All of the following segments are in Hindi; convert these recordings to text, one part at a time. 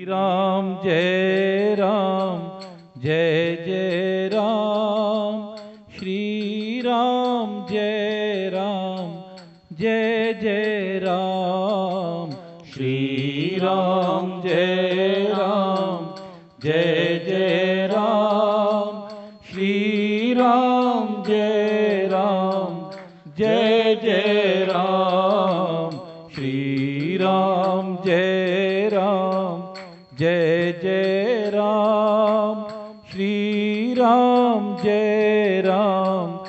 राम जय राम जय जय राम, श्री राम जय राम जय जय राम, श्री राम जय राम जय जय राम, श्री राम जय राम जय जय राम, श्री राम जय राम जय जय राम, श्री राम जय राम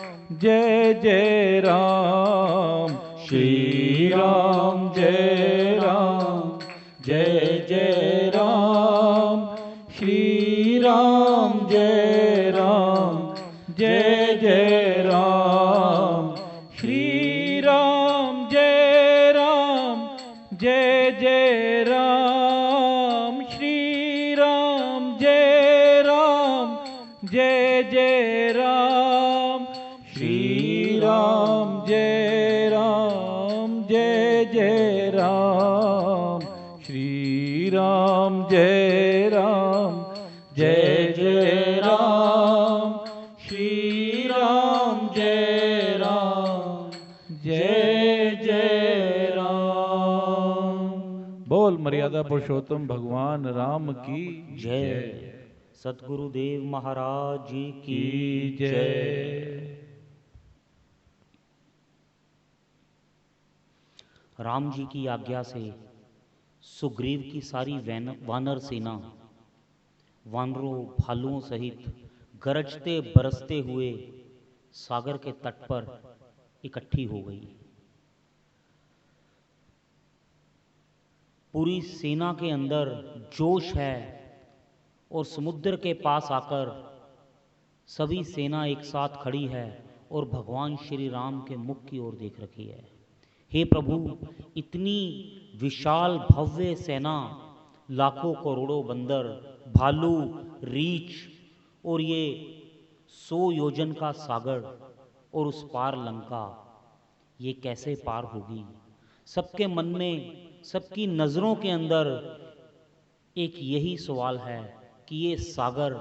जय जय राम, श्री राम जय राम जय जय राम, श्री राम जय राम जय जय राम, श्री राम जय राम जय जय राम, श्री राम जय राम जय जय राम, श्री राम जय राम जय जय राम, श्री राम जय राम जय जय राम, श्री राम जय राम जय जय राम। बोल मर्यादा पुरुषोत्तम भगवान राम की जय। सतगुरुदेव महाराज जी की जय। राम जी की आज्ञा से सुग्रीव की सारी वानर सेना वानरों भालुओं सहित गरजते बरसते हुए सागर के तट पर इकट्ठी हो गई। पूरी सेना के अंदर जोश है और समुद्र के पास आकर सभी सेना एक साथ खड़ी है और भगवान श्री राम के मुख की ओर देख रखी है। हे प्रभु, इतनी विशाल भव्य सेना, लाखों करोड़ों बंदर, भालू, रीछ और ये 100 योजन का सागर और उस पार लंका, ये कैसे पार होगी? सबके मन में, सबकी नजरों के अंदर एक यही सवाल है कि ये सागर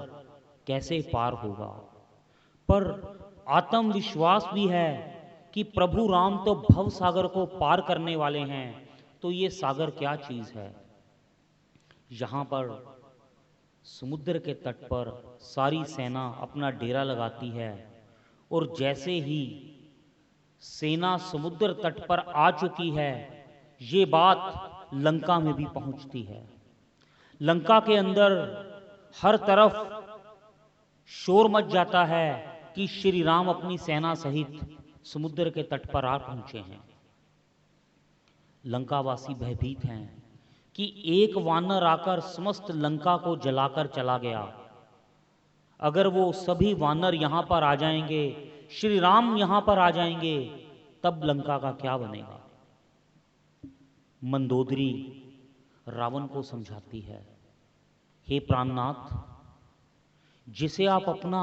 कैसे पार होगा। पर आत्मविश्वास भी है कि प्रभु राम तो भव सागर को पार करने वाले हैं, तो ये सागर क्या चीज है। यहां पर समुद्र के तट पर सारी सेना अपना डेरा लगाती है और जैसे ही सेना समुद्र तट पर आ चुकी है, ये बात लंका में भी पहुंचती है। लंका के अंदर हर तरफ शोर मच जाता है कि श्री राम अपनी सेना सहित समुद्र के तट पर आ पहुंचे हैं। लंकावासी भयभीत हैं कि एक वानर आकर समस्त लंका को जलाकर चला गया। अगर वो सभी वानर यहां पर आ जाएंगे, श्री राम यहां पर आ जाएंगे, तब लंका का क्या बनेगा। मंदोदरी रावण को समझाती है, हे प्राणनाथ, जिसे आप अपना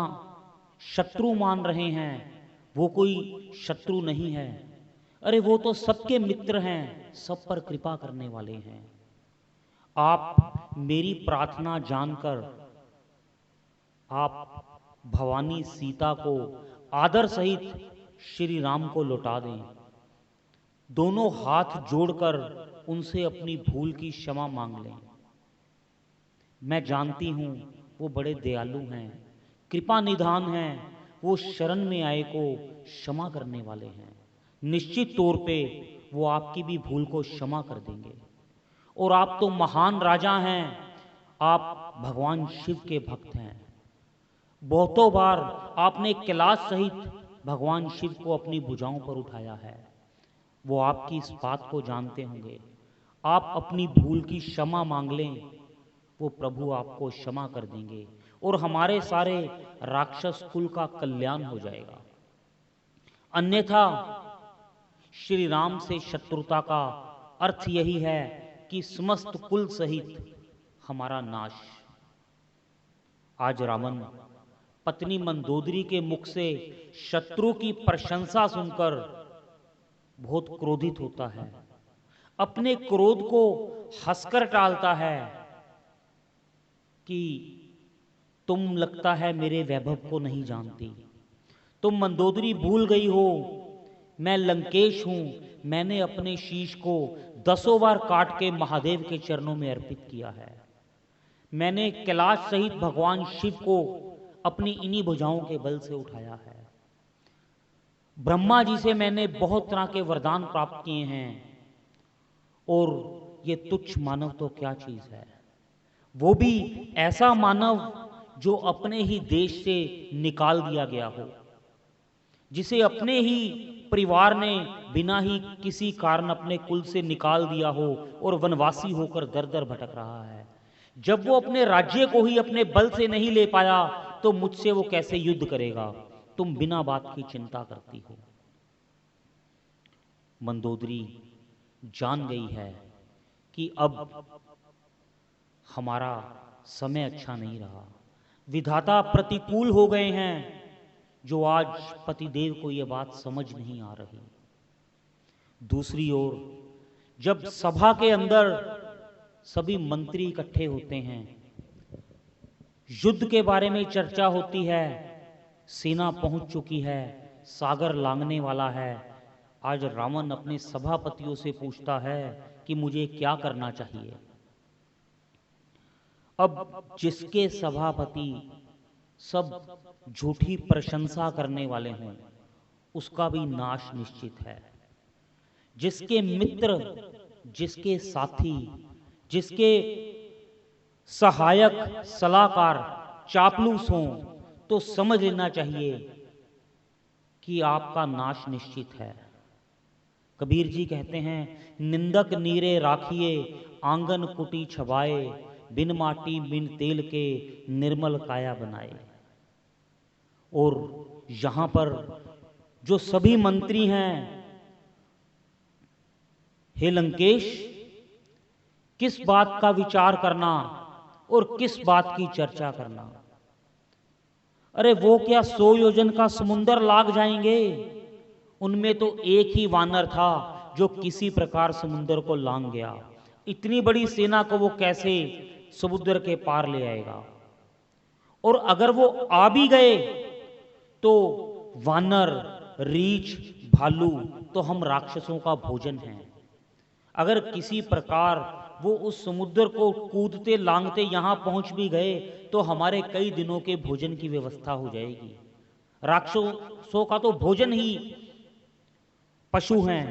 शत्रु मान रहे हैं वो कोई शत्रु नहीं है। अरे वो तो सबके मित्र हैं, सब पर कृपा करने वाले हैं। आप मेरी प्रार्थना जानकर आप भवानी सीता को आदर सहित श्री राम को लौटा दें। दोनों हाथ जोड़कर उनसे अपनी भूल की क्षमा मांग लें। मैं जानती हूं वो बड़े दयालु हैं, कृपा निधान हैं, वो शरण में आए को क्षमा करने वाले हैं। निश्चित तौर पे वो आपकी भी भूल को क्षमा कर देंगे। और आप तो महान राजा हैं, आप भगवान शिव के भक्त हैं। बहुतों बार आपने कैलाश सहित भगवान शिव को अपनी भुजाओं पर उठाया है। वो आपकी इस बात को जानते होंगे। आप अपनी भूल की क्षमा मांग लें, वो प्रभु आपको क्षमा कर देंगे और हमारे सारे राक्षस कुल का कल्याण हो जाएगा। अन्यथा श्री राम से शत्रुता का अर्थ यही है कि समस्त कुल सहित हमारा नाश। आज रावण पत्नी मंदोदरी के मुख से शत्रु की प्रशंसा सुनकर बहुत क्रोधित होता है, अपने क्रोध को हंसकर टालता है कि तुम लगता है मेरे वैभव को नहीं जानती, तुम मंदोदरी भूल गई हो, मैं लंकेश हूं, मैंने अपने शीश को 10 बार काट के महादेव के चरणों में अर्पित किया है। मैंने कैलाश सहित भगवान शिव को अपनी इन्हीं भुजाओं के बल से उठाया है। ब्रह्मा जी से मैंने बहुत तरह के वरदान प्राप्त किए हैं, और ये तुच्छ मानव तो क्या चीज है, वो भी ऐसा मानव जो अपने ही देश से निकाल दिया गया हो, जिसे अपने ही परिवार ने बिना ही किसी कारण अपने कुल से निकाल दिया हो और वनवासी होकर दर दर भटक रहा है। जब वो अपने राज्य को ही अपने बल से नहीं ले पाया तो मुझसे वो कैसे युद्ध करेगा? तुम बिना बात की चिंता करती हो। मंदोदरी जान गई है कि अब हमारा समय अच्छा नहीं रहा, विधाता प्रतिकूल हो गए हैं, जो आज पतिदेव को यह बात समझ नहीं आ रही। दूसरी ओर जब सभा के अंदर सभी मंत्री इकट्ठे होते हैं, युद्ध के बारे में चर्चा होती है, सेना पहुंच चुकी है, सागर लांघने वाला है। आज रावण अपने सभापतियों से पूछता है कि मुझे क्या करना चाहिए। अब जिसके सभापति सब झूठी प्रशंसा करने वाले हों, उसका भी नाश निश्चित है। जिसके मित्र, जिसके साथी, जिसके सहायक सलाहकार चापलूस हों, तो समझ लेना चाहिए कि आपका नाश निश्चित है। कबीर जी कहते हैं, निंदक नीरे राखिए, आंगन कुटी छबाए, बिन माटी बिन तेल के निर्मल काया बनाए। और यहां पर जो सभी मंत्री हैं, हे लंकेश, किस बात का विचार करना और किस बात की चर्चा करना? अरे वो क्या 100 योजन का समुंदर लाग जाएंगे? उनमें तो एक ही वानर था जो किसी प्रकार समुंदर को लांग गया। इतनी बड़ी सेना को वो कैसे समुद्र के पार ले आएगा? और अगर वो आ भी गए तो वानर, रीछ, भालू तो हम राक्षसों का भोजन हैं। अगर किसी प्रकार वो उस समुद्र को कूदते लांगते यहां पहुंच भी गए तो हमारे कई दिनों के भोजन की व्यवस्था हो जाएगी। राक्षसों का तो भोजन ही पशु हैं,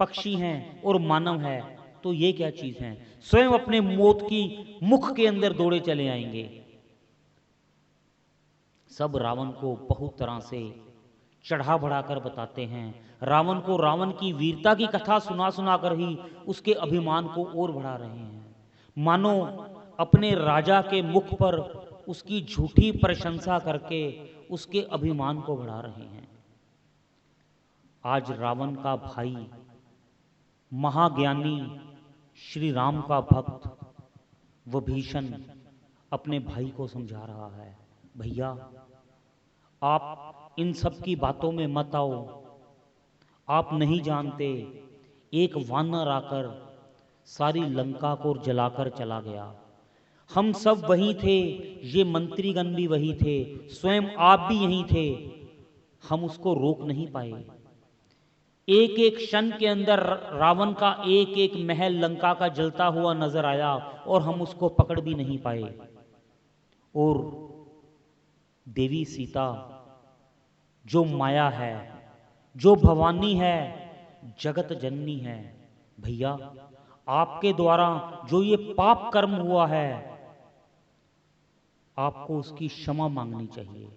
पक्षी हैं और मानव है, तो ये क्या चीज है? स्वयं अपने मौत की मुख के अंदर दौड़े चले आएंगे। सब रावण को बहुत तरह से चढ़ा बढ़ाकर बताते हैं। रावण को रावण की वीरता की कथा सुना सुना कर ही उसके अभिमान को और बढ़ा रहे हैं, मानो अपने राजा के मुख पर उसकी झूठी प्रशंसा करके उसके अभिमान को बढ़ा रहे हैं। आज रावण का भाई, महाज्ञानी श्री राम का भक्त विभीषण अपने भाई को समझा रहा है, भैया आप इन सब की बातों में मत आओ। आप नहीं जानते, एक वानर आकर सारी लंका को जलाकर चला गया। हम सब वहीं थे, ये मंत्रीगण भी वही थे, स्वयं आप भी यहीं थे। हम उसको रोक नहीं पाए। एक एक क्षण के अंदर रावण का एक एक महल लंका का जलता हुआ नजर आया और हम उसको पकड़ भी नहीं पाए। और देवी सीता जो माया है, जो भवानी है, जगत जननी है, भैया आपके द्वारा जो ये पाप कर्म हुआ है, आपको उसकी क्षमा मांगनी चाहिए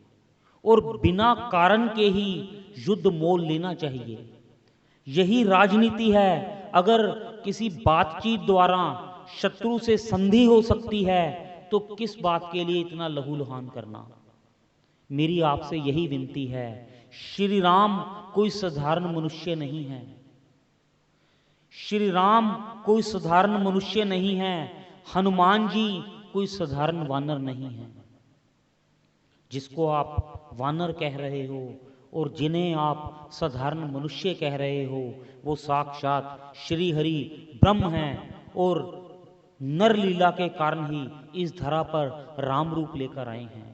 और बिना कारण के ही युद्ध मोल लेना चाहिए। यही राजनीति है। अगर किसी बातचीत द्वारा शत्रु से संधि हो सकती है तो किस बात के लिए इतना लहूलुहान करना? मेरी आपसे यही विनती है, श्री राम कोई साधारण मनुष्य नहीं है। श्री राम कोई साधारण मनुष्य नहीं है। हनुमान जी कोई साधारण वानर नहीं है। जिसको आप वानर कह रहे हो और जिन्हें आप साधारण मनुष्य कह रहे हो, वो साक्षात श्री हरि ब्रह्म हैं और नर लीला के कारण ही इस धरा पर राम रूप लेकर आए हैं।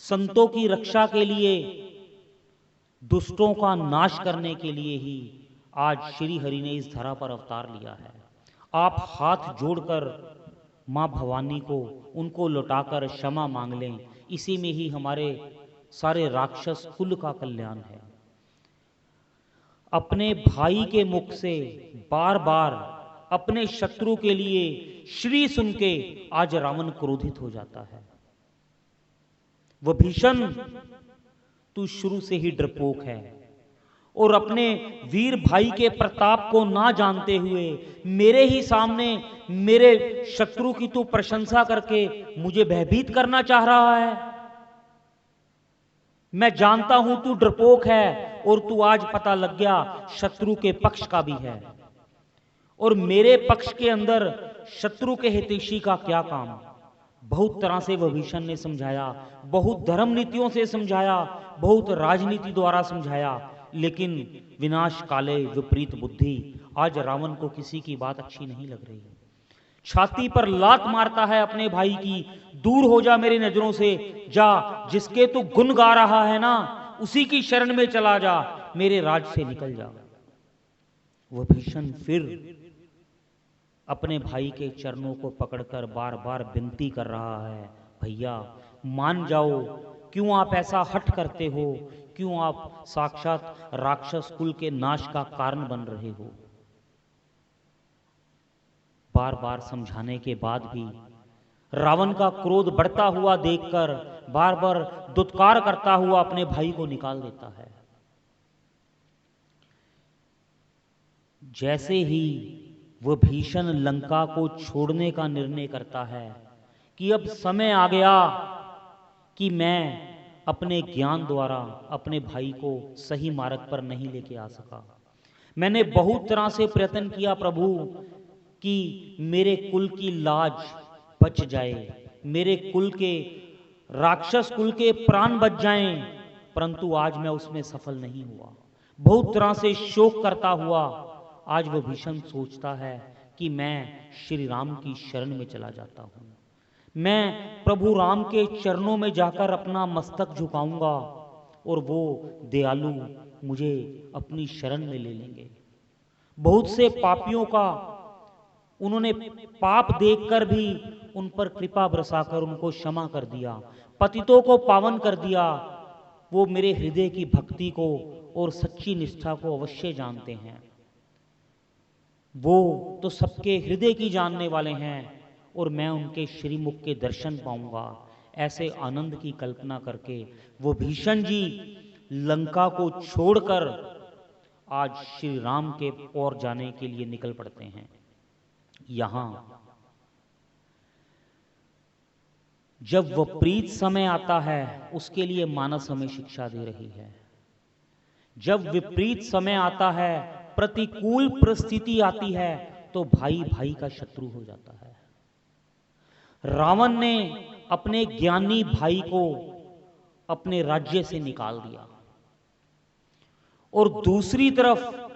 संतों की रक्षा के लिए, दुष्टों का नाश करने के लिए ही आज श्री हरि ने इस धरा पर अवतार लिया है। आप हाथ जोड़कर माँ भवानी को, उनको लौटाकर क्षमा मांग लें, इसी में ही हमारे सारे राक्षस कुल का कल्याण है। अपने भाई के मुख से बार बार अपने शत्रु के लिए श्री सुन के आज रावण क्रोधित हो जाता है। वह भीषण, तू शुरू से ही डरपोक है और अपने वीर भाई के प्रताप को ना जानते हुए मेरे ही सामने मेरे शत्रु की तू प्रशंसा करके मुझे भयभीत करना चाह रहा है। मैं जानता हूं तू डरपोक है और तू आज पता लग गया शत्रु के पक्ष का भी है, और मेरे पक्ष के अंदर शत्रु के हितैषी का क्या काम। बहुत तरह से विभीषण ने समझाया, बहुत धर्म नीतियों से समझाया, बहुत राजनीति द्वारा समझाया, लेकिन विनाश काले विपरीत बुद्धि। आज रावण को किसी की बात अच्छी नहीं लग रही। छाती पर लात मारता है अपने भाई की, दूर हो जा मेरी नजरों से, जा जिसके तू गुण गा रहा है ना उसी की शरण में चला जा, मेरे राज से निकल जा। विभीषण फिर अपने भाई के चरणों को पकड़कर बार बार विनती कर रहा है, भैया मान जाओ, क्यों आप ऐसा हठ करते हो, क्यों आप साक्षात राक्षस कुल के नाश का कारण बन रहे हो। बार बार समझाने के बाद भी रावण का क्रोध बढ़ता हुआ देखकर बार बार दुत्कार करता हुआ अपने भाई को निकाल देता है। जैसे ही वह भीषण लंका को छोड़ने का निर्णय करता है कि अब समय आ गया कि मैं अपने ज्ञान द्वारा अपने भाई को सही मार्ग पर नहीं लेके आ सका। मैंने बहुत तरह से प्रयत्न किया प्रभु कि मेरे कुल की लाज बच जाए, मेरे कुल के, राक्षस कुल के प्राण बच जाएं, परंतु आज मैं उसमें सफल नहीं हुआ। बहुत तरह से शोक करता हुआ आज वह भीषण सोचता है कि मैं श्री राम की शरण में चला जाता हूं, मैं प्रभु राम के चरणों में जाकर अपना मस्तक झुकाऊंगा और वो दयालु मुझे अपनी शरण में ले लेंगे। बहुत से पापियों का उन्होंने पाप देखकर भी उन पर कृपा बरसाकर उनको क्षमा कर दिया, पतितों को पावन कर दिया। वो मेरे हृदय की भक्ति को और सच्ची निष्ठा को अवश्य जानते हैं। वो तो सबके हृदय की जानने वाले हैं और मैं उनके श्रीमुख के दर्शन पाऊंगा। ऐसे आनंद की कल्पना करके वो भीषण जी लंका को छोड़कर आज श्री राम के ओर जाने के लिए निकल पड़ते हैं। यहां जब विपरीत समय आता है उसके लिए मानस हमें शिक्षा दे रही है। जब विपरीत समय आता है, प्रतिकूल परिस्थिति आती है, तो भाई भाई का शत्रु हो जाता है। रावण ने अपने ज्ञानी भाई को अपने राज्य से निकाल दिया और दूसरी तरफ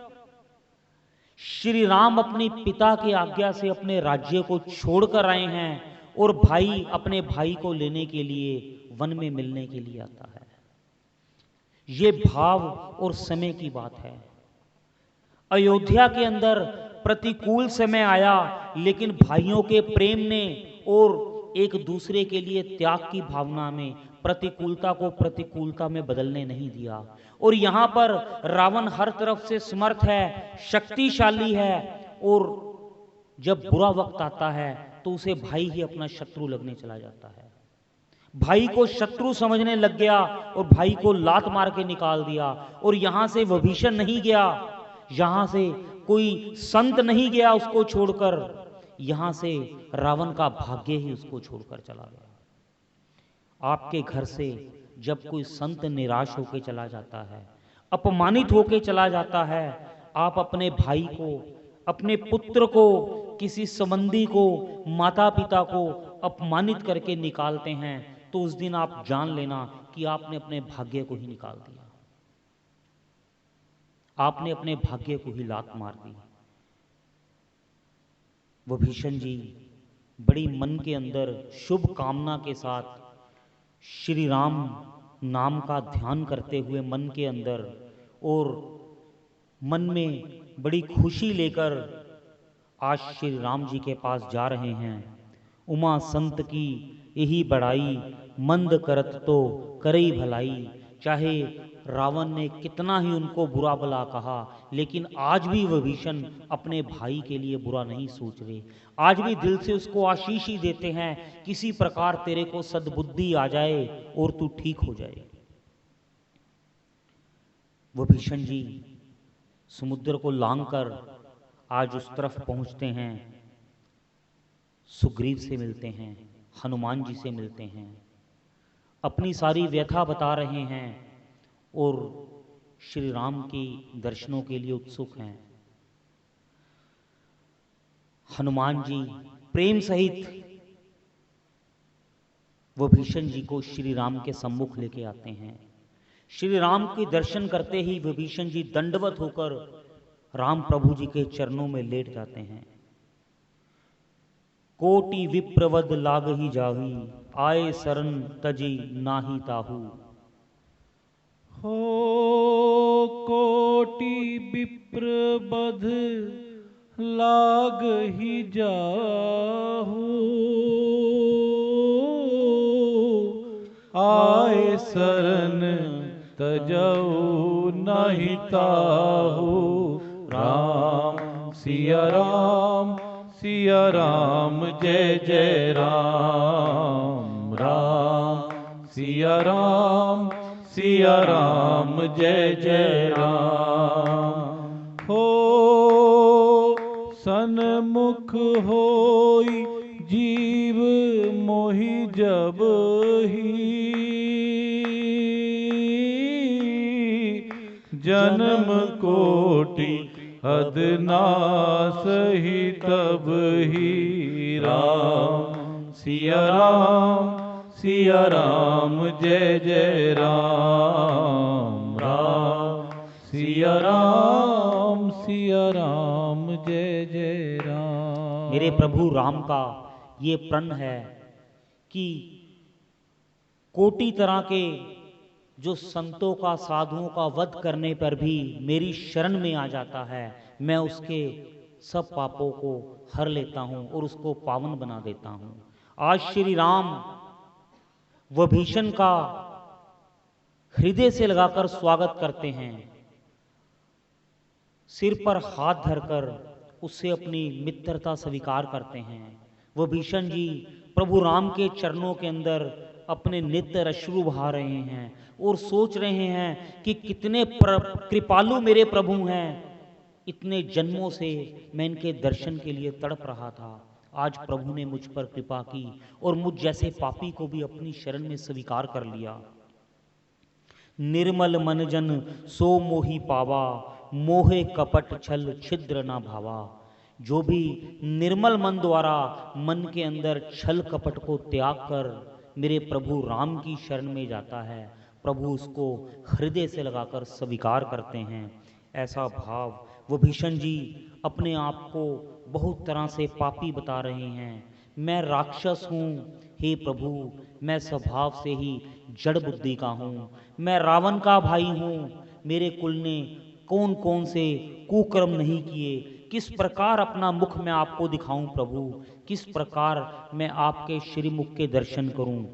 श्री राम अपने पिता की आज्ञा से अपने राज्य को छोड़कर आए हैं और भाई अपने भाई को लेने के लिए वन में मिलने के लिए आता है। ये भाव और समय की बात है। अयोध्या के अंदर प्रतिकूल समय आया, लेकिन भाइयों के प्रेम ने और एक दूसरे के लिए त्याग की भावना में प्रतिकूलता को प्रतिकूलता में बदलने नहीं दिया। और यहां पर रावण हर तरफ से समर्थ है, शक्तिशाली है, और जब बुरा वक्त आता है तो उसे भाई ही अपना शत्रु लगने चला जाता है। भाई को शत्रु समझने लग गया और भाई को लात मार के निकाल दिया। और यहां से विभीषण नहीं गया, यहां से कोई संत नहीं गया उसको छोड़कर, यहां से रावण का भाग्य ही उसको छोड़कर चला गया। आपके घर से जब कोई संत निराश होकर चला जाता है, अपमानित होकर चला जाता है, आप अपने भाई को, अपने पुत्र को, किसी संबंधी को, माता पिता को अपमानित करके निकालते हैं, तो उस दिन आप जान लेना कि आपने अपने भाग्य को ही निकाल दिया, आपने अपने भाग्य को ही लात मार दी। विभीषण जी बड़ी मन के अंदर शुभ कामना के साथ श्री राम नाम का ध्यान करते हुए मन के अंदर, और मन में बड़ी खुशी लेकर आज श्री राम जी के पास जा रहे हैं। उमा संत की यही बड़ाई, मंद करत तो करई भलाई। चाहे रावण ने कितना ही उनको बुरा भला कहा, लेकिन आज भी विभीषण अपने भाई के लिए बुरा नहीं सोच रहे। आज भी दिल से उसको आशीष ही देते हैं, किसी प्रकार तेरे को सद्बुद्धि आ जाए और तू ठीक हो जाए। विभीषण जी समुद्र को लांघकर आज उस तरफ पहुंचते हैं, सुग्रीव से मिलते हैं, हनुमान जी से मिलते हैं, अपनी सारी व्यथा बता रहे हैं और श्री राम के दर्शनों के लिए उत्सुक हैं। हनुमान जी प्रेम सहित विभीषण जी को श्री राम के सम्मुख लेके आते हैं। श्री राम के दर्शन करते ही विभीषण जी दंडवत होकर राम प्रभु जी के चरणों में लेट जाते हैं। कोटि विप्रवद लाग ही जाही, आए शरण तजी नाही ताहू। हो कोटि विप्रवद लाग ही जाहू, आए शरण तजऊ नहीं ताहू। राम सिया राम सिया राम जय जय राम। राम सिया राम जय जय राम। हो सन्मुख होई जीव मोहि जब ही, जन्म कोटि अदनास ही तब ही। राम सिया राम जय जय राम। राम सिया राम जय जय राम। मेरे प्रभु राम का ये प्रण है कि कोटि तरह के जो संतों का, साधुओं का वध करने पर भी मेरी शरण में आ जाता है, मैं उसके सब पापों को हर लेता हूं और उसको पावन बना देता हूं। आज श्री राम विभीषण का हृदय से लगाकर स्वागत करते हैं, सिर पर हाथ धरकर उससे अपनी मित्रता स्वीकार करते हैं। विभीषण जी प्रभु राम के चरणों के अंदर अपने नित्य अश्रु बहा रहे हैं और सोच रहे हैं कि कितने कृपालु मेरे प्रभु हैं। इतने जन्मों से मैं इनके दर्शन के लिए तड़प रहा था, आज प्रभु ने मुझ पर कृपा की और मुझ जैसे पापी को भी अपनी शरण में स्वीकार कर लिया। निर्मल मन जन सो मोहि पावा, मोहे कपट छल छिद्र न भावा। जो भी निर्मल मन द्वारा मन के अंदर छल कपट को त्याग कर मेरे प्रभु राम की शरण में जाता है, प्रभु उसको हृदय से लगाकर स्वीकार करते हैं। ऐसा भाव विभीषण जी अपने आप को बहुत तरह से पापी बता रहे हैं। मैं राक्षस हूँ हे प्रभु, मैं स्वभाव से ही जड़ बुद्धि का हूँ, मैं रावण का भाई हूँ। मेरे कुल ने कौन कौन से कुकर्म नहीं किए, किस प्रकार अपना मुख मैं आपको दिखाऊं प्रभु, किस प्रकार मैं आपके श्रीमुख के दर्शन करूं।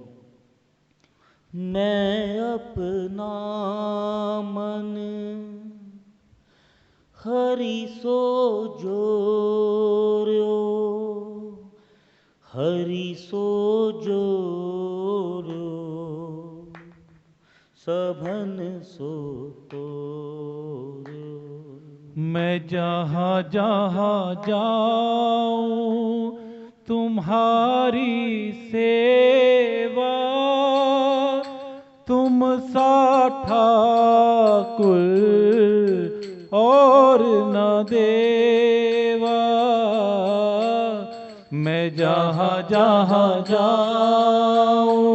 मैं अपना मन हरि सो जोर्यो, हरि सो जोर्यो, सभन सो तोर्यो। मैं जहाँ जहाँ जाऊं तुम्हारी सेवा, तुम सा ठाकुर और न देवा। मैं जहाँ जहाँ जाऊं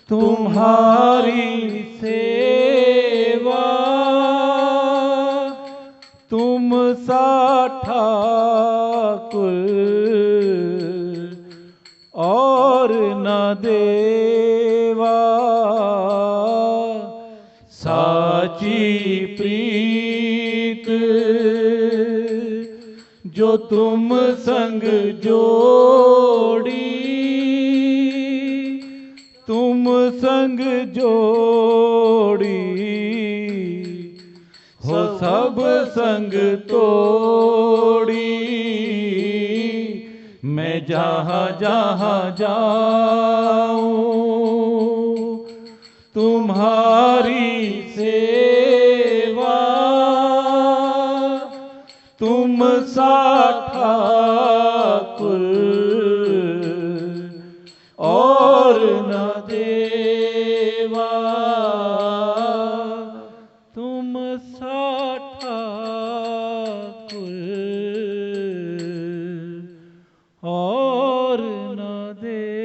तुम्हारी सेवा, तुम सा ठाकुर और न देवा। साची प्रीत जो तुम संग जोड़ी, तुम संग जोड़ी, हो सब संग तोड़ी। मैं जहाँ जहाँ जाऊं तुम्हारी सेवा, तुम सा ठाकुर और न देवा। तुम सा ठाकुर और न देवा।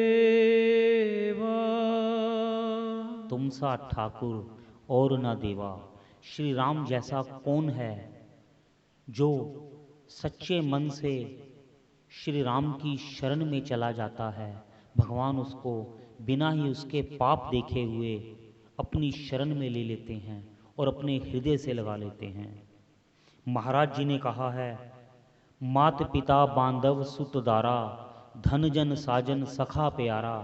तुम सा ठाकुर और न देवा। श्री राम जैसा कौन है जो सच्चे मन से श्री राम की शरण में चला जाता है। भगवान उसको बिना ही उसके पाप देखे हुए अपनी शरण में ले लेते हैं और अपने हृदय से लगा लेते हैं। महाराज जी ने कहा है, मात पिता बांधव सुत दारा, धन जन साजन सखा प्यारा,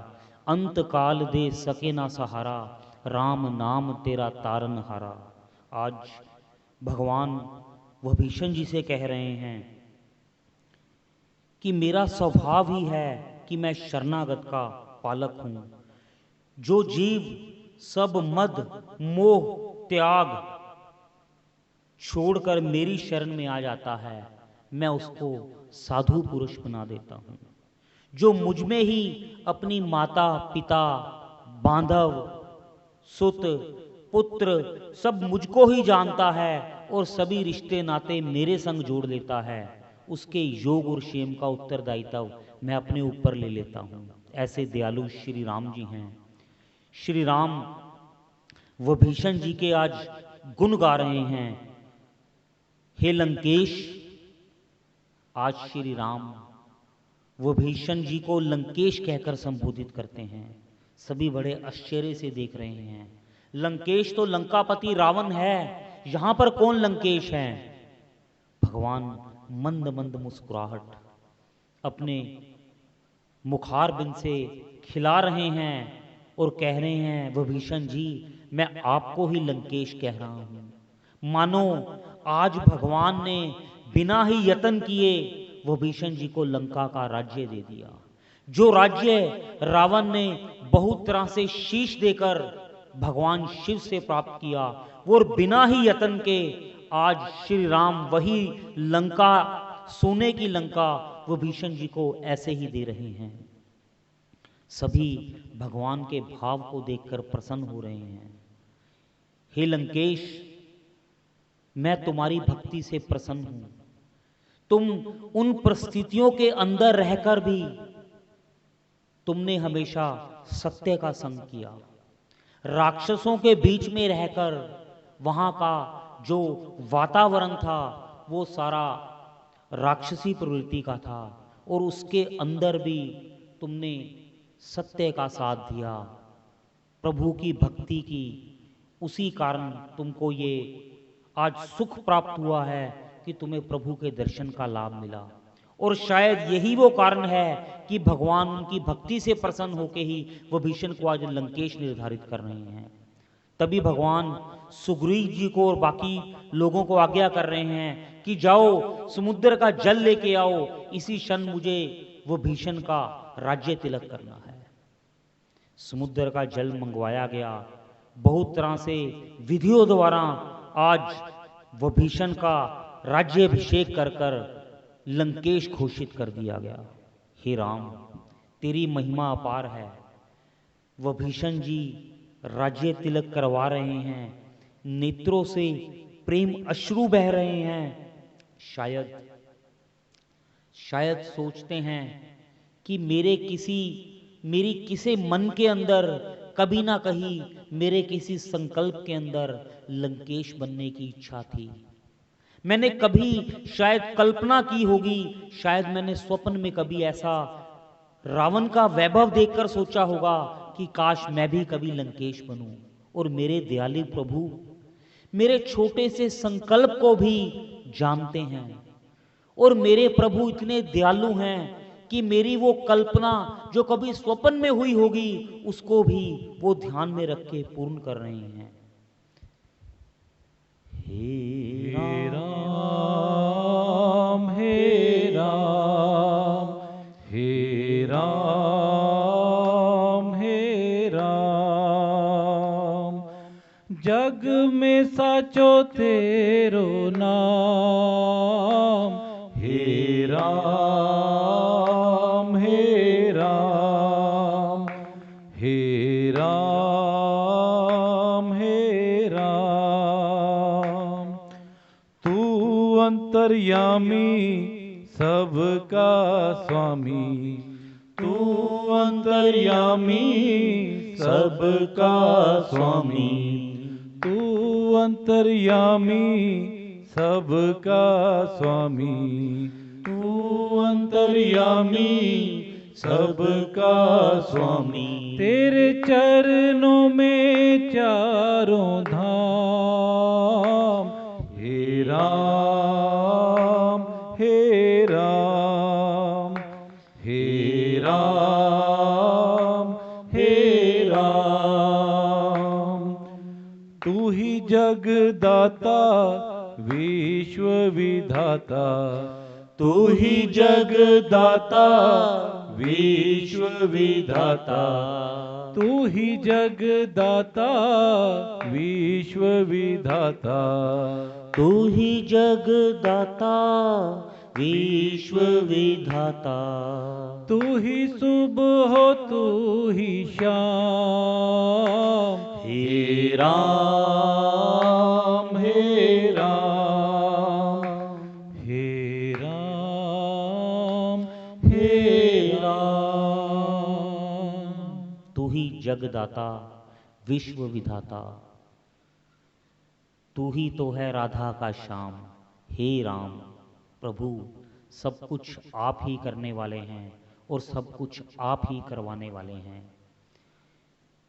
अंत काल दे सके ना सहारा, राम नाम तेरा तारन हारा। आज भगवान विभीषण जी से कह रहे हैं कि मेरा स्वभाव ही है कि मैं शरणागत का पालक हूं। जो जीव सब मद मोह त्याग छोड़कर मेरी शरण में आ जाता है, मैं उसको साधु पुरुष बना देता हूं। जो मुझ में ही अपनी माता पिता बांधव सुत पुत्र सब मुझको ही जानता है और सभी रिश्ते नाते मेरे संग जोड़ लेता है, उसके योग और क्षेम का उत्तरदायित्व मैं अपने ऊपर ले लेता हूं। ऐसे दयालु श्री राम जी हैं। श्री राम विभीषण जी के आज गुण गा रहे हैं। हे लंकेश, आज श्री राम विभीषण जी को लंकेश कहकर संबोधित करते हैं। सभी बड़े आश्चर्य से देख रहे हैं। लंकेश तो लंकापति रावण है, यहां पर कौन लंकेश है? भगवान मंद मंद मुस्कुराहट अपने मुखारबिंद से खिला रहे हैं और कह रहे हैं, विभीषण जी मैं आपको ही लंकेश कह रहा हूं। मानो आज भगवान ने बिना ही यत्न किए विभीषण जी को लंका का राज्य दे दिया। जो राज्य रावण ने बहुत तरह से शीश देकर भगवान शिव से प्राप्त किया, वो बिना ही यत्न के आज श्री राम वही लंका, सोने की लंका विभीषण जी को ऐसे ही दे रहे हैं। सभी भगवान के भाव को देखकर प्रसन्न हो रहे हैं। हे लंकेश, मैं तुम्हारी भक्ति से प्रसन्न हूं। तुम उन परिस्थितियों के अंदर रहकर भी तुमने हमेशा सत्य का संग किया। राक्षसों के बीच में रहकर वहां का जो वातावरण था वो सारा राक्षसी प्रवृत्ति का था और उसके अंदर भी तुमने सत्य का साथ दिया, प्रभु की भक्ति की। उसी कारण तुमको ये आज सुख प्राप्त हुआ है कि तुम्हें प्रभु के दर्शन का लाभ मिला। और शायद यही वो कारण है कि भगवान उनकी भक्ति से प्रसन्न होकर ही विभीषण को आज लंकेश निर्धारित कर रहे हैं। तभी भगवान सुग्रीव जी को और बाकी लोगों को आज्ञा कर रहे हैं कि जाओ समुद्र का जल लेके आओ, इसी क्षण मुझे विभीषण का राज्य तिलक करना है। समुद्र का जल मंगवाया गया। बहुत तरह से विधियों द्वारा आज विभीषण का राज्याभिषेक कर कर लंकेश घोषित कर दिया गया। हे राम, तेरी महिमा अपार है। विभीषण जी राज्य तिलक करवा रहे हैं, नेत्रों से प्रेम अश्रु बह रहे हैं। शायद सोचते हैं कि मेरी किसी मन के अंदर कभी ना कहीं मेरे किसी संकल्प के अंदर लंकेश बनने की इच्छा थी। मैंने कभी शायद कल्पना की होगी, शायद मैंने स्वप्न में कभी ऐसा रावण का वैभव देखकर सोचा होगा कि काश मैं भी कभी लंकेश बनूं, और मेरे दयालु प्रभु मेरे छोटे से संकल्प को भी जानते हैं, और मेरे प्रभु इतने दयालु हैं कि मेरी वो कल्पना जो कभी स्वप्न में हुई होगी उसको भी वो ध्यान में रख के पूर्ण कर रहे हैं। हे हे राम, राम हे राम हे राम हे राम, जग में साचो तेरो नाम। हे राम हे राम हे राम हे राम, तू अंतर्यामी सबका स्वामी, तू अंतर्यामी सबका स्वामी, तू अंतर्यामी सबका स्वामी, तू अंतर्यामी सबका स्वामी। तेरे चरणों में चारों धाम। हे राम हे राम हे राम हे राम, तू ही जगदाता विश्व विधाता, तू ही जगदाता विश्व विधाता, तू ही जगदाता विश्व विधाता, तू ही जगदाता विश्व विधाता, तू ही सुबह तू ही शाम। हे राम हे राम हे राम हे राम, तू ही जगदाता विश्व विधाता, तू ही तो है राधा का श्याम। हे राम, प्रभु सब कुछ आप ही करने वाले हैं और सब कुछ आप ही करवाने वाले हैं।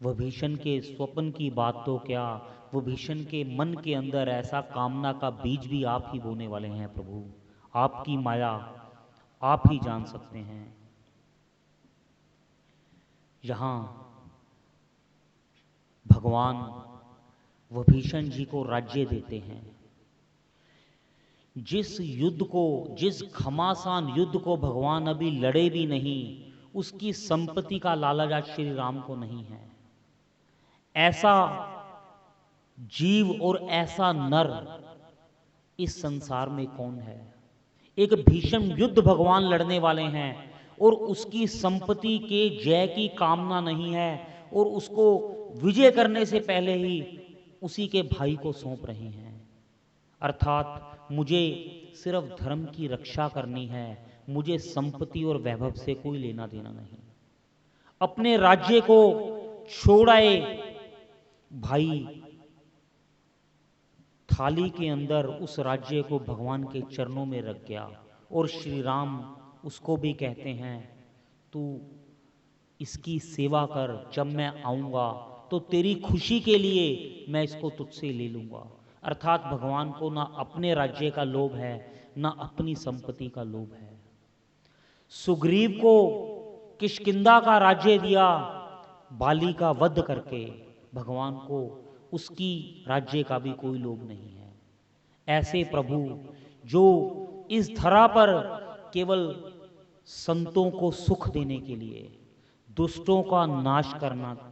विभीषण के स्वप्न की बात तो क्या, विभीषण के मन के अंदर ऐसा कामना का बीज भी आप ही बोने वाले हैं प्रभु। आपकी माया आप ही जान सकते हैं। यहाँ भगवान विभीषण जी को राज्य देते हैं। जिस युद्ध को, जिस घमासान युद्ध को भगवान अभी लड़े भी नहीं, उसकी संपत्ति का लालच आज श्री राम को नहीं है। ऐसा जीव और ऐसा नर इस संसार में कौन है? एक भीषण युद्ध भगवान लड़ने वाले हैं और उसकी संपत्ति के जय की कामना नहीं है, और उसको विजय करने से पहले ही उसी के भाई को सौंप रहे हैं। अर्थात मुझे सिर्फ धर्म की रक्षा करनी है, मुझे संपत्ति और वैभव से कोई लेना देना नहीं। अपने राज्य को छोड़ाए भाई थाली के अंदर उस राज्य को भगवान के चरणों में रख गया, और श्री राम उसको भी कहते हैं तू इसकी सेवा कर, जब मैं आऊंगा तो तेरी खुशी के लिए मैं इसको तुझसे ले लूंगा। अर्थात भगवान को ना अपने राज्य का लोभ है, ना अपनी संपत्ति का लोभ है। सुग्रीव को किष्किंधा का राज्य दिया बाली का वध करके, भगवान को उसकी राज्य का भी कोई लोभ नहीं है। ऐसे प्रभु जो इस धरा पर केवल संतों को सुख देने के लिए, दुष्टों का नाश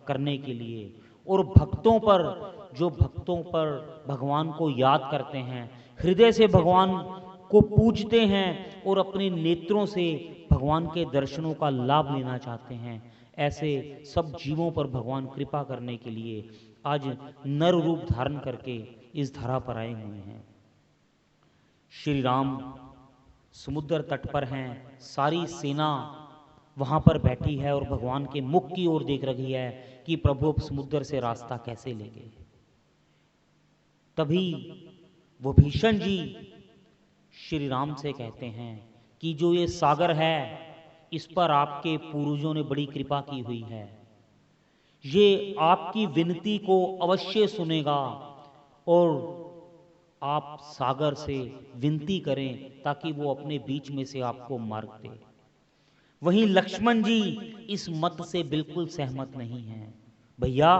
करने के लिए, और भक्तों पर, जो भक्तों पर भगवान को याद करते हैं, हृदय से भगवान को पूजते हैं और अपने नेत्रों से भगवान के दर्शनों का लाभ लेना चाहते हैं, ऐसे सब जीवों पर भगवान कृपा करने के लिए आज नर रूप धारण करके इस धरा पर आए हुए हैं। श्री राम समुद्र तट पर हैं, सारी सेना वहां पर बैठी है और भगवान के मुख की ओर देख रही है कि प्रभु अब समुद्र से रास्ता कैसे लेंगे। तभी विभीषण जी श्री राम से कहते हैं कि जो ये सागर है इस पर आपके पूर्वजों ने बड़ी कृपा की हुई है। ये आपकी विनती को अवश्य सुनेगा और आप सागर से विनती करें ताकि वो अपने बीच में से आपको मार्ग दे। वहीं लक्ष्मण जी इस मत से बिल्कुल सहमत नहीं हैं। भैया,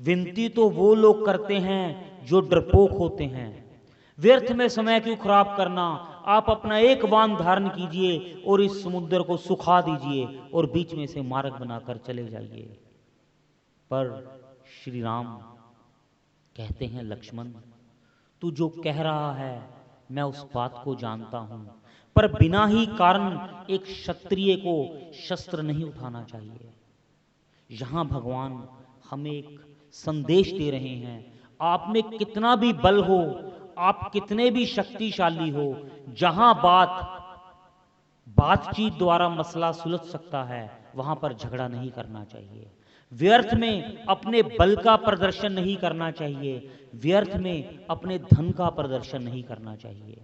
विनती तो वो लोग करते हैं जो डरपोक होते हैं। व्यर्थ में समय क्यों खराब करना, आप अपना एक बाण धारण कीजिए और इस समुद्र को सुखा दीजिए और बीच में से मार्ग बनाकर चले जाइए। पर श्री राम कहते हैं, लक्ष्मण तू जो कह रहा है मैं उस बात को जानता हूं, पर बिना ही कारण एक क्षत्रिय को शस्त्र नहीं उठाना चाहिए। यहां भगवान हमें एक संदेश दे रहे हैं, आप में कितना भी बल हो, आप कितने भी शक्तिशाली हो, जहां बातचीत द्वारा मसला सुलझ सकता है वहां पर झगड़ा नहीं करना चाहिए। व्यर्थ में अपने बल का प्रदर्शन नहीं करना चाहिए, व्यर्थ में अपने धन का प्रदर्शन नहीं करना चाहिए,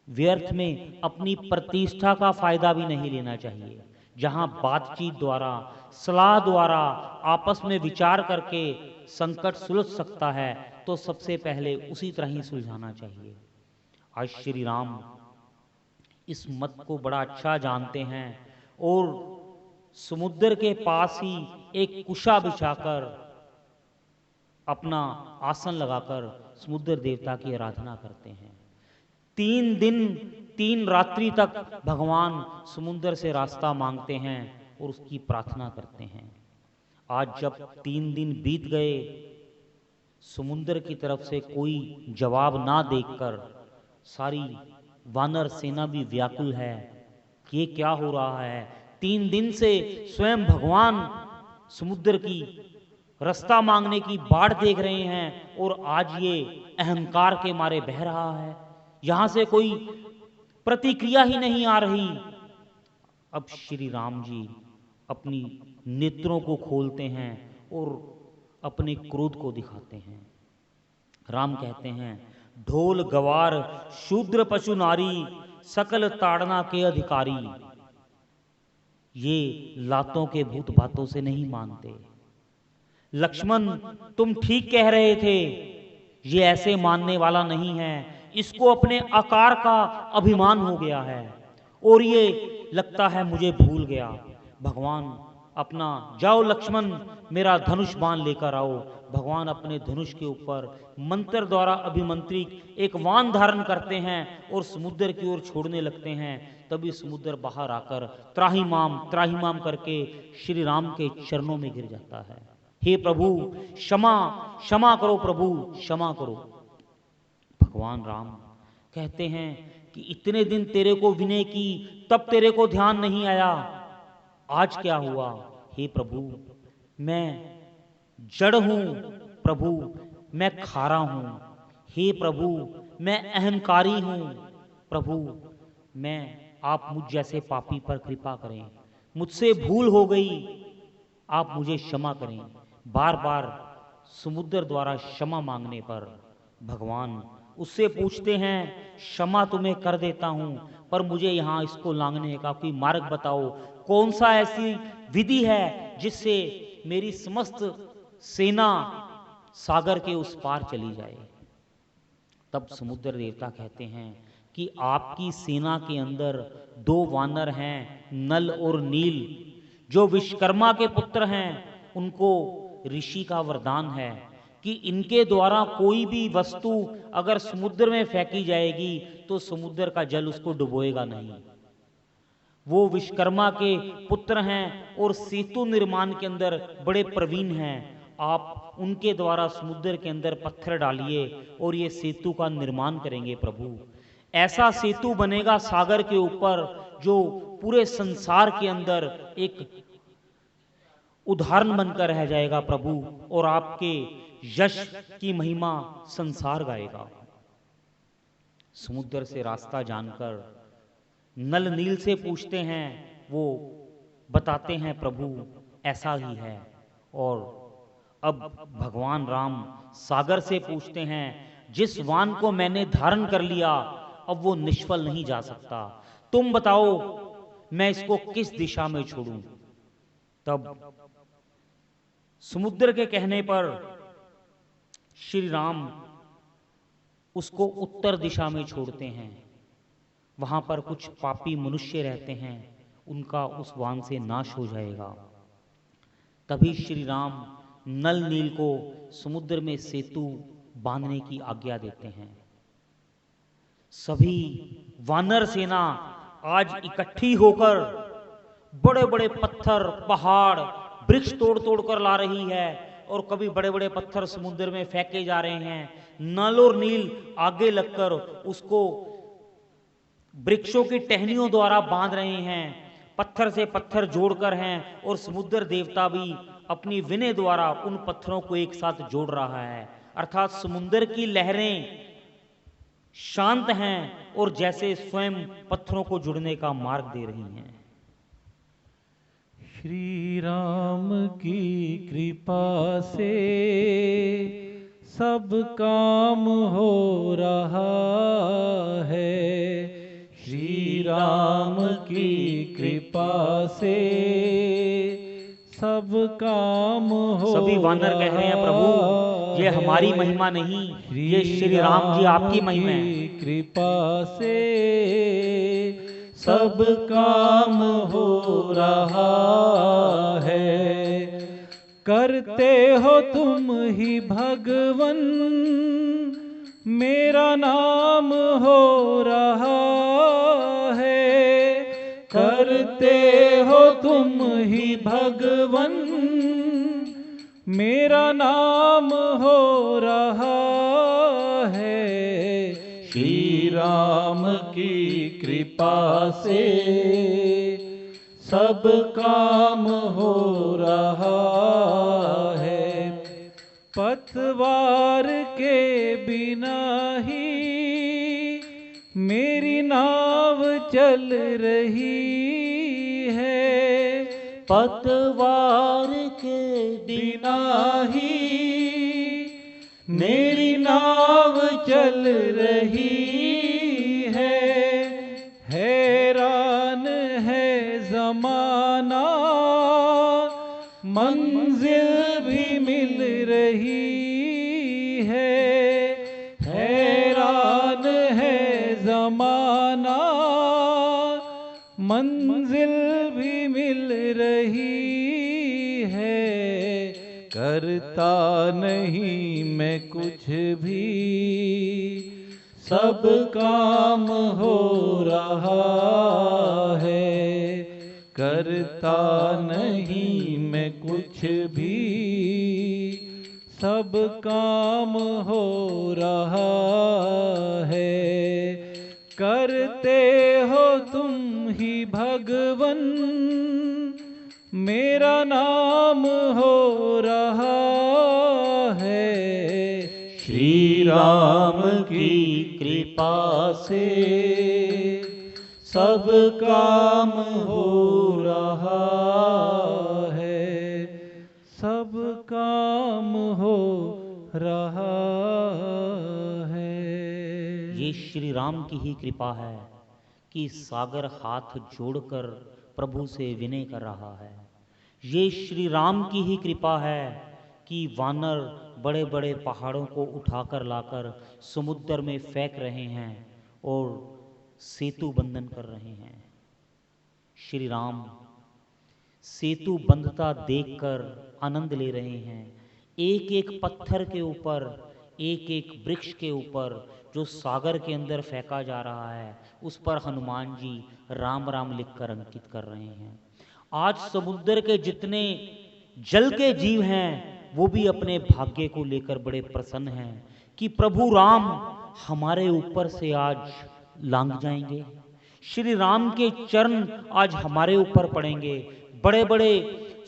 व्यर्थ में अपनी प्रतिष्ठा का फायदा भी नहीं लेना चाहिए। जहां बातचीत द्वारा, सलाह द्वारा, आपस में विचार करके संकट सुलझ सकता है तो सबसे पहले उसी तरह ही सुलझाना चाहिए। आज श्री राम इस मत को बड़ा अच्छा जानते हैं और समुद्र के पास ही एक कुशा बिछाकर, अपना आसन लगाकर समुद्र देवता की आराधना करते हैं। 3 दिन 3 रात्रि तक भगवान समुद्र से रास्ता मांगते हैं और उसकी प्रार्थना करते हैं। आज जब 3 दिन बीत गए, समुद्र की तरफ से कोई जवाब ना देखकर सारी वानर सेना भी व्याकुल है कि ये क्या हो रहा है। 3 दिन से स्वयं भगवान समुद्र की रास्ता मांगने की बाट देख रहे हैं और आज ये अहंकार के मारे बह रहा है, यहां से कोई प्रतिक्रिया ही नहीं आ रही। अब श्री राम जी अपनी नेत्रों को खोलते हैं और अपने क्रोध को दिखाते हैं। राम कहते हैं, ढोल गवार शूद्र पशु नारी, सकल ताड़ना के अधिकारी। ये लातों के भूत बातों से नहीं मानते। लक्ष्मण, तुम ठीक कह रहे थे, ये ऐसे मानने वाला नहीं है, इसको अपने आकार का अभिमान हो गया है और ये लगता है मुझे भूल गया। भगवान अपना, जाओ लक्ष्मण मेरा धनुष बाण लेकर आओ। भगवान अपने धनुष के ऊपर मंत्र द्वारा अभिमंत्रित एक बाण धारण करते हैं और समुद्र की ओर छोड़ने लगते हैं। तभी समुद्र बाहर आकर त्राहिमाम करके श्री राम के चरणों में गिर जाता है। हे प्रभु, क्षमा करो प्रभु, क्षमा करो। भगवान राम कहते हैं कि इतने दिन तेरे को विनय की, तब तेरे को ध्यान नहीं आया, आज क्या हुआ। हे प्रभु, मैं जड़ हूं, प्रभु मैं खारा हूं, हे प्रभु मैं अहंकारी हूं, प्रभु आप मुझ जैसे पापी पर कृपा करें, मुझसे भूल हो गई, आप मुझे क्षमा करें। बार बार समुद्र द्वारा क्षमा मांगने पर भगवान उससे पूछते हैं, क्षमा तुम्हें कर देता हूं, पर मुझे यहाँ इसको लांघने का कोई मार्ग बताओ, कौन सा ऐसी विधि है जिससे मेरी समस्त सेना सागर के उस पार चली जाए। तब समुद्र देवता कहते हैं कि आपकी सेना के अंदर 2 वानर हैं, नल और नील, जो विश्वकर्मा के पुत्र हैं। उनको ऋषि का वरदान है कि इनके द्वारा कोई भी वस्तु अगर समुद्र में फेंकी जाएगी तो समुद्र का जल उसको डुबोएगा नहीं। वो विश्वकर्मा के पुत्र हैं और सेतु निर्माण के अंदर बड़े प्रवीण हैं। आप उनके द्वारा समुद्र के अंदर पत्थर डालिए और ये सेतु का निर्माण करेंगे प्रभु। ऐसा सेतु बनेगा सागर के ऊपर जो पूरे संसार के अंदर एक उदाहरण बनकर रह जाएगा प्रभु, और आपके यश की महिमा संसार गाएगा। समुद्र से रास्ता जानकर नल नील से पूछते हैं, वो बताते हैं प्रभु ऐसा ही है। और अब भगवान राम सागर से पूछते हैं, जिस वान को मैंने धारण कर लिया अब वो निष्फल नहीं जा सकता, तुम बताओ मैं इसको किस दिशा में छोड़ूं। तब समुद्र के कहने पर श्री राम उसको उत्तर दिशा में छोड़ते हैं। वहां पर कुछ पापी मनुष्य रहते हैं, उनका उस वान से नाश हो जाएगा। तभी श्री राम नल नील को समुद्र में सेतु बांधने की आज्ञा देते हैं। सभी वानर सेना आज इकट्ठी होकर बड़े बड़े पत्थर, पहाड़, वृक्ष तोड़ तोड़ कर ला रही है और कभी बड़े बड़े पत्थर समुद्र में फेंके जा रहे हैं। नल और नील आगे लगकर उसको वृक्षों की टहनियों द्वारा बांध रहे हैं, पत्थर से पत्थर जोड़कर हैं, और समुद्र देवता भी अपनी विनय द्वारा उन पत्थरों को एक साथ जोड़ रहा है। अर्थात समुद्र की लहरें शांत हैं और जैसे स्वयं पत्थरों को जुड़ने का मार्ग दे रही हैं। श्री राम की कृपा से सब काम हो रहा है। श्री राम की कृपा से सब काम हो। सभी वानर कह रहे हैं, प्रभु ये हमारी महिमा नहीं, ये श्री राम जी आपकी महिमा है। कृपा से सब काम हो रहा है। करते हो तुम ही भगवन, मेरा नाम हो रहा है। करते हो तुम ही भगवन, मेरा नाम हो रहा है। श्री राम की कृपा से सब काम हो रहा है। पतवार के बिना ही मेरी नाव चल रही है। पतवार के बिना ही मेरी नाव चल रही है। हैरान है ज़माना, मंजिल भी मिल रही है। हैरान है ज़माना, मंजिल भी मिल रही है। करता नहीं मैं कुछ भी, सब काम हो रहा है। करता नहीं मैं कुछ भी, सब काम हो रहा है। करते हो तुम ही भगवन, मेरा नाम हो रहा है। श्री राम की कृपा से सब काम हो रहा है। सब काम हो रहा है। ये श्री राम की ही कृपा है कि सागर हाथ जोड़कर प्रभु से विनय कर रहा है। ये श्री राम की ही कृपा है कि वानर बड़े बड़े पहाड़ों को उठाकर लाकर समुद्र में फेंक रहे हैं और सेतु बंधन कर रहे हैं। श्री राम सेतु बंधता देखकर आनंद ले रहे हैं। एक एक पत्थर के ऊपर, एक एक वृक्ष के ऊपर जो सागर के अंदर फेंका जा रहा है, उस पर हनुमान जी राम राम लिखकर अंकित कर रहे हैं। आज समुद्र के जितने जल के जीव हैं वो भी अपने भाग्य को लेकर बड़े प्रसन्न हैं कि प्रभु राम हमारे ऊपर से आज लांघ जाएंगे। श्री राम के चरण आज हमारे ऊपर पड़ेंगे। बड़े बड़े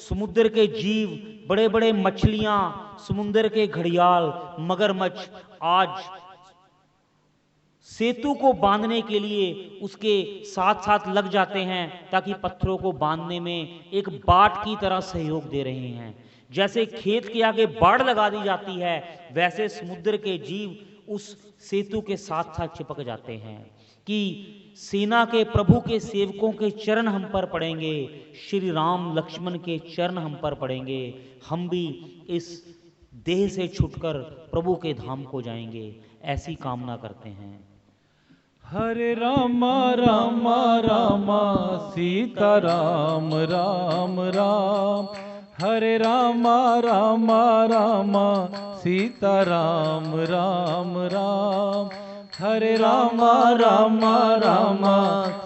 समुद्र के जीव, बड़े बड़े मछलियां, समुद्र के घड़ियाल, मगरमच्छ आज सेतु को बांधने के लिए उसके साथ साथ लग जाते हैं ताकि पत्थरों को बांधने में एक बाट की तरह सहयोग दे रहे हैं। जैसे खेत के आगे बाड़ लगा दी जाती है, वैसे समुद्र के जीव उस सेतु के साथ साथ चिपक जाते हैं कि सेना के प्रभु के सेवकों के चरण हम पर पड़ेंगे, श्री राम लक्ष्मण के चरण हम पर पड़ेंगे, हम भी इस देह से छूटकर प्रभु के धाम को जाएंगे, ऐसी कामना करते हैं। हरे रामा रामा रामा सीता राम राम राम, हरे रामा रामा रामा सीता राम राम राम, हरे रामा रामा रामा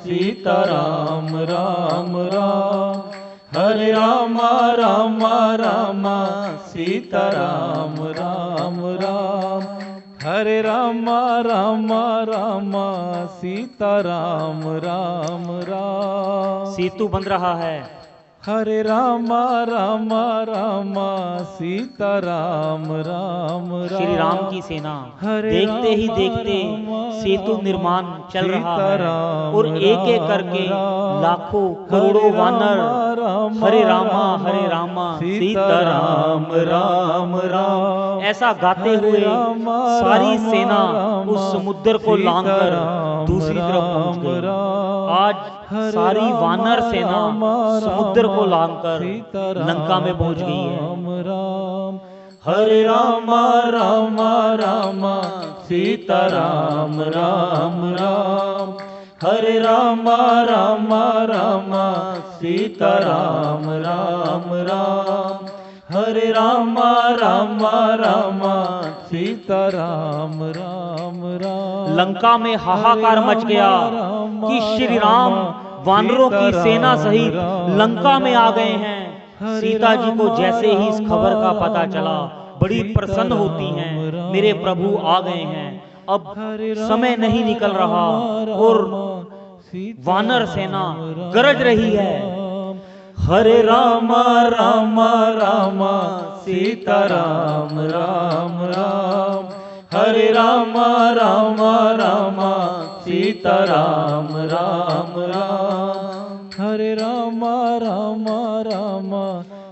सीता राम राम राम, हरे रामा रामा रामा सीता राम राम राम, हरे रामा रामा रामा सीता राम राम राम। सेतु बन रहा है। हरे रामा रामा रामा सीता राम राम राम, श्री राम की सेना हरे देखते ही रामा देखते रामा सेतु निर्माण चल रहा सीता है राम और एक एक करके राम, लाखों करोड़ों हरे वानर रामा हरे रामा सीता राम राम राम ऐसा गाते हुए सारी सेना उस समुद्र को लांघकर दूसरी तरफ पहुंच गई। आज सारी वानर सेना समुद्र को लांघकर लंका में पहुंच गई है। हरे रामा रामा रामा सीता राम राम राम, हरे रामा रामा रामा सीता राम राम राम, हरे रामा रामा रामा सीता राम राम राम। लंका में हाहाकार मच गया कि श्री राम वानरों की सेना सहित लंका में आ गए हैं। सीता जी को जैसे ही इस खबर का पता चला बड़ी प्रसन्न होती हैं, मेरे प्रभु आ गए हैं, अब समय नहीं निकल रहा और वानर सेना गरज रही है। हरे रामा रामा रामा सीता राम राम राम, हरे रामा रामा रामा सीता राम राम राम, हरे रामा रामा रामा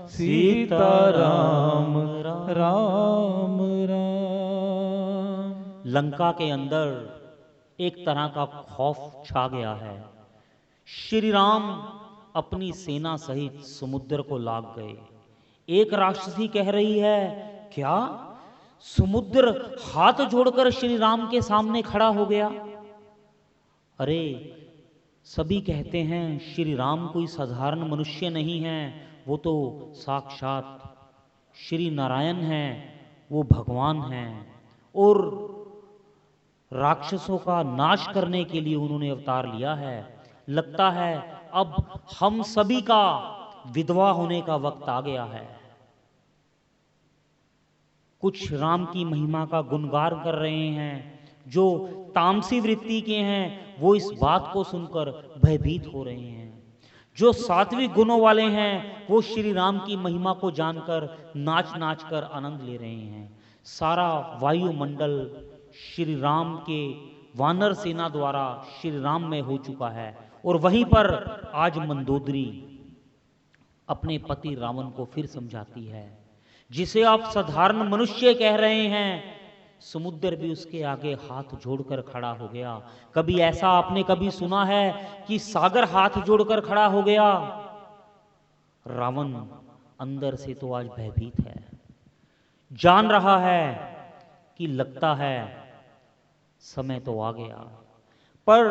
सीता राम राम राम। लंका के अंदर एक तरह का खौफ छा गया है। श्री राम अपनी सेना सहित समुद्र को लाग गए। एक राक्षसी कह रही है, क्या समुद्र हाथ जोड़कर श्री राम के सामने खड़ा हो गया? अरे सभी कहते हैं श्री राम कोई साधारण मनुष्य नहीं है, वो तो साक्षात श्री नारायण हैं, वो भगवान हैं और राक्षसों का नाश करने के लिए उन्होंने अवतार लिया है। लगता है अब हम सभी का विधवा होने का वक्त आ गया है। कुछ राम की महिमा का गुणगान कर रहे हैं, जो तामसी वृत्ति के हैं वो इस बात को सुनकर भयभीत हो रहे हैं। जो सात्विक गुणों वाले हैं वो श्री राम की महिमा को जानकर नाच नाच कर आनंद ले रहे हैं। सारा वायुमंडल श्री राम के वानर सेना द्वारा श्री राम में हो चुका है और वहीं पर आज मंदोदरी अपने पति रावण को फिर समझाती है, जिसे आप साधारण मनुष्य कह रहे हैं, समुद्र भी उसके आगे हाथ जोड़कर खड़ा हो गया। कभी ऐसा आपने कभी सुना है कि सागर हाथ जोड़कर खड़ा हो गया? रावण अंदर से तो आज भयभीत है, जान रहा है कि लगता है समय तो आ गया, पर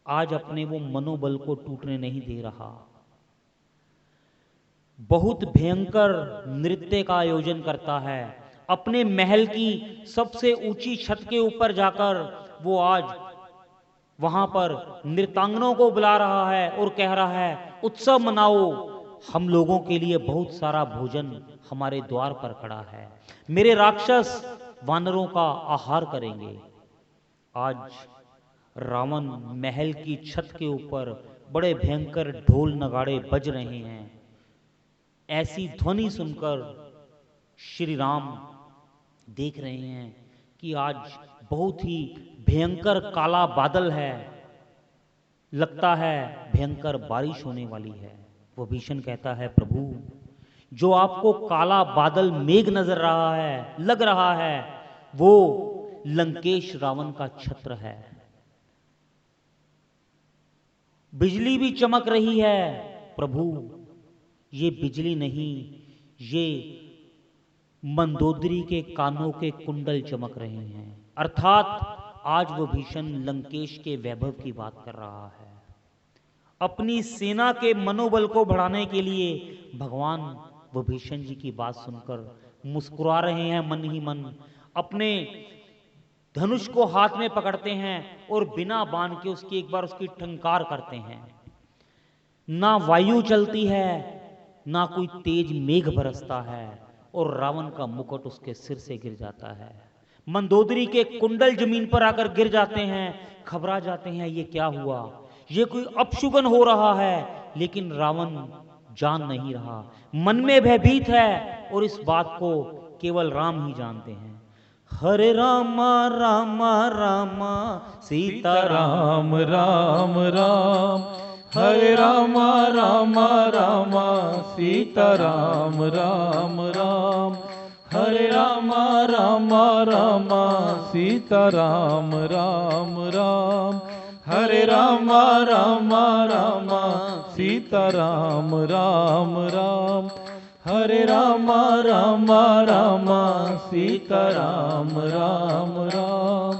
आज अपने वो मनोबल को टूटने नहीं दे रहा। बहुत भयंकर नृत्य का आयोजन करता है। अपने महल की सबसे ऊंची छत के ऊपर जाकर वो आज वहां पर नृत्यांगनों को बुला रहा है और कह रहा है, उत्सव मनाओ, हम लोगों के लिए बहुत सारा भोजन हमारे द्वार पर खड़ा है, मेरे राक्षस वानरों का आहार करेंगे। आज रावण महल की छत के ऊपर बड़े भयंकर ढोल नगाड़े बज रहे हैं। ऐसी ध्वनि सुनकर श्री राम देख रहे हैं कि आज बहुत ही भयंकर काला बादल है, लगता है भयंकर बारिश होने वाली है। वो भीषण कहता है, प्रभु जो आपको काला बादल मेघ नजर रहा है, लग रहा है, वो लंकेश रावण का छत्र है। बिजली भी चमक रही है प्रभु, ये बिजली नहीं, ये मंदोदरी के कानों के कुंडल चमक रहे हैं। अर्थात आज वो भीषण लंकेश के वैभव की बात कर रहा है। अपनी सेना के मनोबल को बढ़ाने के लिए भगवान विभीषण जी की बात सुनकर मुस्कुरा रहे हैं मन ही मन। अपने धनुष को हाथ में पकड़ते हैं और बिना बाण के उसकी एक बार उसकी टंकार करते हैं। ना वायु चलती है, ना कोई तेज मेघ बरसता है, और रावण का मुकुट उसके सिर से गिर जाता है। मंदोदरी के कुंडल जमीन पर आकर गिर जाते हैं। घबरा जाते हैं, ये क्या हुआ, ये कोई अपशुगन हो रहा है। लेकिन रावण जान नहीं रहा, मन में भयभीत है, और इस बात को केवल राम ही जानते हैं। हरे रामा रामा रामा सीता राम राम राम, हरे रामा रामा रामा सीता राम राम राम, हरे रामा रामा रामा सीता राम राम राम, हरे रामा रामा रामा सीता राम राम राम, हरे रामा रामा रामा सीता राम राम राम,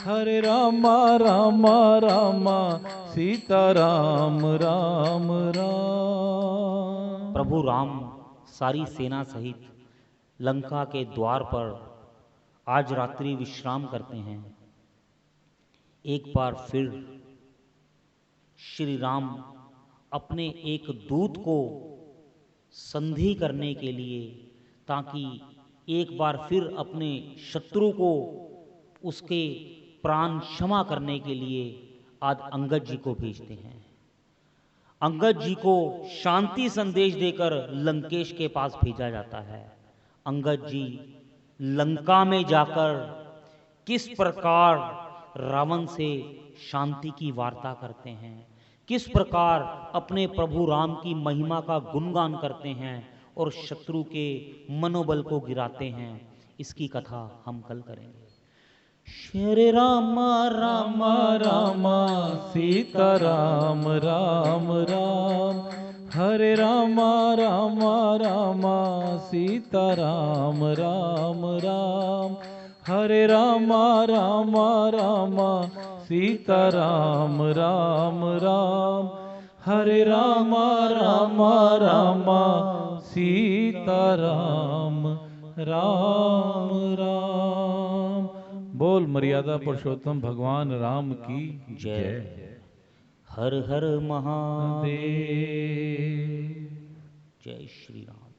हरे रामा रामा रामा सीता राम राम राम। प्रभु राम सारी सेना सहित लंका के द्वार पर आज रात्रि विश्राम करते हैं। एक बार फिर श्री राम अपने एक दूत को संधि करने के लिए, ताकि एक बार फिर अपने शत्रु को उसके प्राण क्षमा करने के लिए आज अंगद जी को भेजते हैं। अंगद जी को शांति संदेश देकर लंकेश के पास भेजा जाता है। अंगद जी लंका में जाकर किस प्रकार रावण से शांति की वार्ता करते हैं, किस प्रकार अपने प्रभु राम की महिमा का गुणगान करते हैं और शत्रु के मनोबल को गिराते हैं, इसकी कथा हम कल करेंगे। श्री रामा रामा रामा सीता राम राम राम, हरे रामा रामा रामा सीता राम राम राम, हरे रामा रामा रामा सीता राम राम राम, हरे रामा रामा रामा सीता राम राम राम। बोल मर्यादा पुरुषोत्तम भगवान राम की जय। हर हर महादेव। देव जय श्री राम।